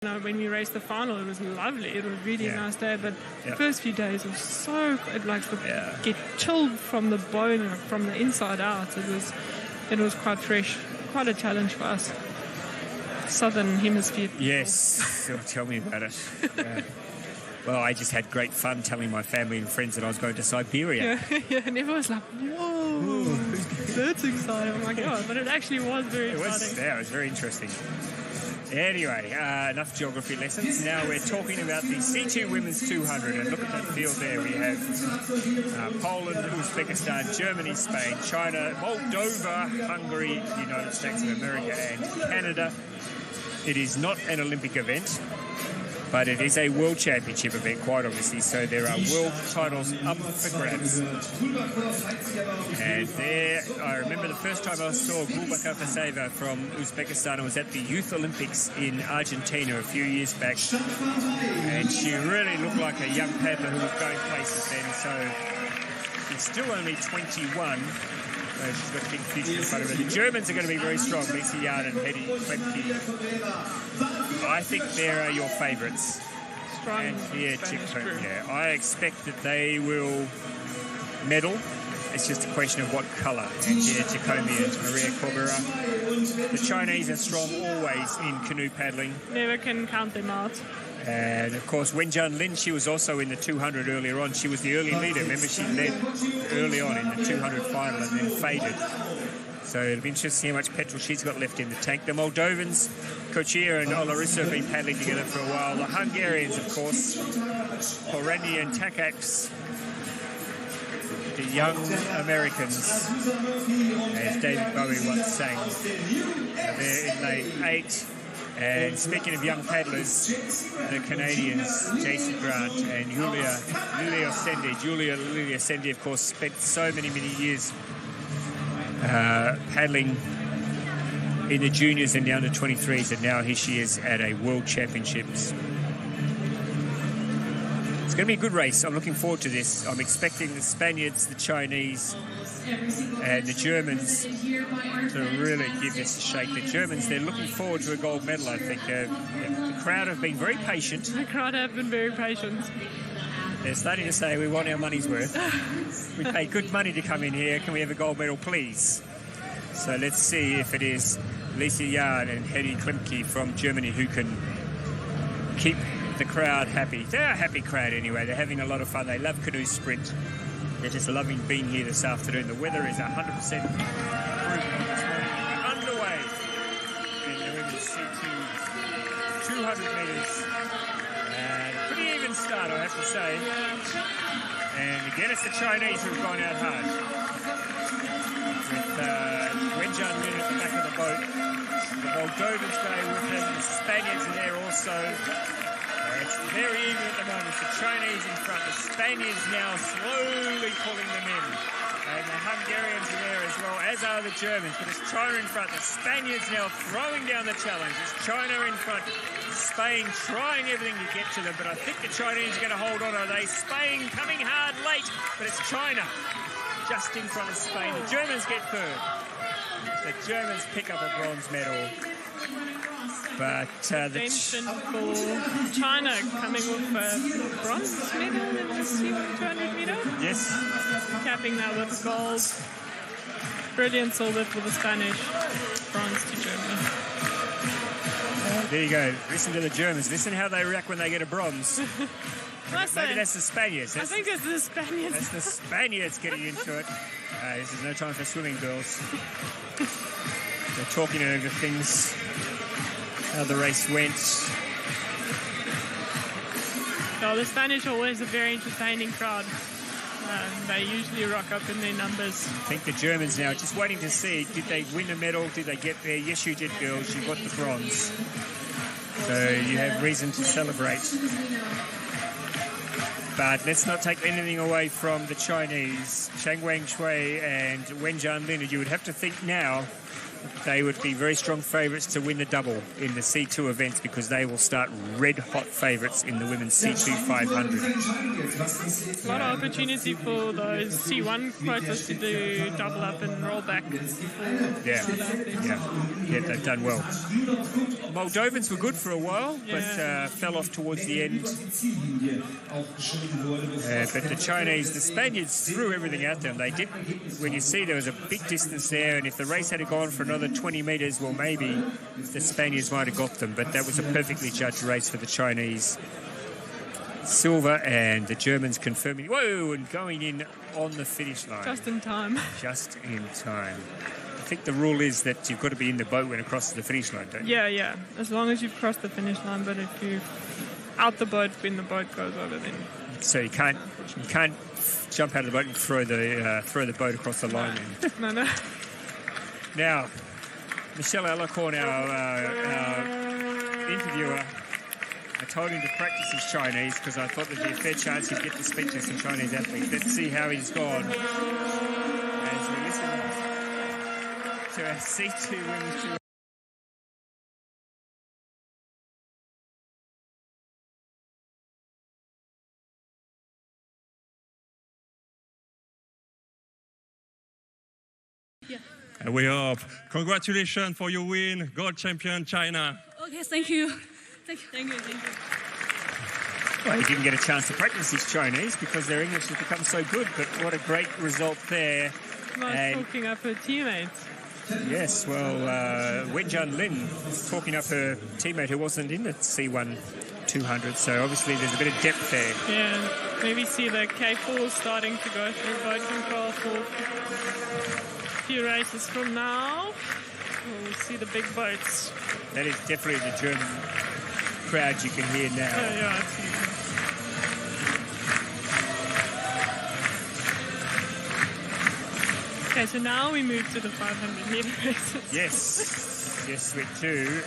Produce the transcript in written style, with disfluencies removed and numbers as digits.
When we raced the final, it was lovely. It was a really nice day, but the first few days were so get chilled from the bone, from the inside out. It was quite fresh, quite a challenge for us. Southern Hemisphere people. Yes, tell me about it. Well, I just had great fun telling my family and friends that I was going to Siberia. And everyone was like, whoa, that's exciting. Oh my God, but it actually was very exciting. It was very interesting. Anyway, enough geography lessons. Now we're talking about the C2 Women's 200, and look at that field there. We have Poland, Uzbekistan, Germany, Spain, China, Moldova, Hungary, United States of America, and Canada. It is not an Olympic event, but it is a World Championship event, quite obviously, so there are world titles up for grabs. And there, I remember the first time I saw Gulbakhor from Uzbekistan, it was at the Youth Olympics in Argentina a few years back. And she really looked like a young paddler who was going places then, so she's still only 21. She's got a big future in front of her. The Germans are going to be very strong, JAHN and Hedi, KLIEMKE. I think they're your favourites. Strong. And I expect that they will medal. It's just a question of what colour. Antia, JACOME and Maria CORBERA. The Chinese are strong always in canoe paddling. Never can count them out. And of course, Wenjun, she was also in the 200 earlier on. She was the early leader. Remember, she led early on in the 200 final and then faded. So it'll be interesting to see how much petrol she's got left in the tank. The Moldovans, COCIU and OLARASU, have been paddling together for a while. The Hungarians, of course, Hedi and Takacs. The young Americans, as David Bowie once sang. They're in lane 8. And speaking of young paddlers, the Canadians, Jacy and Julia OSENDE, of course, spent so many years paddling in the juniors and the under 23s, and now here she is at a World Championships. It's going to be a good race. I'm looking forward to this. I'm expecting the Spaniards, the Chinese, and the Germans to really give this a shake. The Germans, they're looking forward to a gold medal, I think. The crowd have been very patient. The crowd have been very patient. They're starting to say, we want our money's worth. We paid good money to come in here. Can we have a gold medal, please? So let's see if it is JAHN and Hedi KLIEMKE from Germany who can keep the crowd happy. They're a happy crowd anyway. They're having a lot of fun. They love canoe sprint. They're just loving being here this afternoon. The weather is 100% underway in the women's C2 200 metres. And pretty even start, I have to say. And again, it's the Chinese who've gone out hard. With Wenjun at the back of the boat. The Moldovans going with them. The Spaniards are there also. It's very even at the moment. The Chinese in front. The Spaniards now slowly pulling them in. And the Hungarians are there as well, as are the Germans. But it's China in front. The Spaniards now throwing down the challenge. It's China in front. Spain trying everything to get to them. But I think the Chinese are going to hold on. Are they? Spain coming hard late. But it's China just in front of Spain. The Germans get third. The Germans pick up a bronze medal. But attention for China coming with a bronze medal in the 200 meter. Yes. Capping that with gold. Brilliant silver for the Spanish. Bronze to Germany. There you go. Listen to the Germans. Listen how they react when they get a bronze. Maybe that's the Spaniards. I think it's the Spaniards. That's the Spaniards getting into it. This is no time for swimming, girls. They're talking over things. How the race went. So the Spanish are always a very entertaining crowd. They usually rock up in their numbers. I think the Germans now just waiting to see, did they win a medal? Did they get there? Yes, you did, girls. You got the bronze. So you have reason to celebrate. But let's not take anything away from the Chinese. Changwen, SHUAI and Wenjun. You would have to think now, of they would be very strong favourites to win the double in the C2 events because they will start red-hot favourites in the women's C2 500. A lot of opportunity for those C1 quotas to do double up and roll back. Yeah, they've done well. Moldovans were good for a while, but fell off towards the end. But the Chinese, the Spaniards threw everything out there. They did. When you see there was a big distance there, and if the race had gone for another 20 metres, well, maybe the Spaniards might have got them. But that was a perfectly judged race for the Chinese. Silver, and the Germans confirming. Whoa, and going in on the finish line. Just in time. Just in time. I think the rule is that you've got to be in the boat when it crosses the finish line, don't you? Yeah. As long as you've crossed the finish line, but if you're out the boat when the boat goes over, then. So you can't jump out of the boat and throw the boat across the line. No. Now, Michelle Alacorn, our interviewer, I told him to practice his Chinese because I thought there'd be a fair chance he'd get to speak to some Chinese athletes. Let's see how he's gone as we listen to our C2 women's. And we hope. Congratulations for your win, gold champion China. Okay, thank you. Thank you. Well, he didn't get a chance to practice his Chinese because their English has become so good, but what a great result there. Talking up her teammates. Yes, well, Wenjun Lin is talking up her teammate who wasn't in the C1 200, so obviously there's a bit of depth there. Yeah, maybe see the K4 starting to go through boat control for a few races from now. We'll see the big boats. That is definitely the German crowd you can hear now. Yeah, absolutely. Okay, so now we move to the 500 meter races. Yes, we do.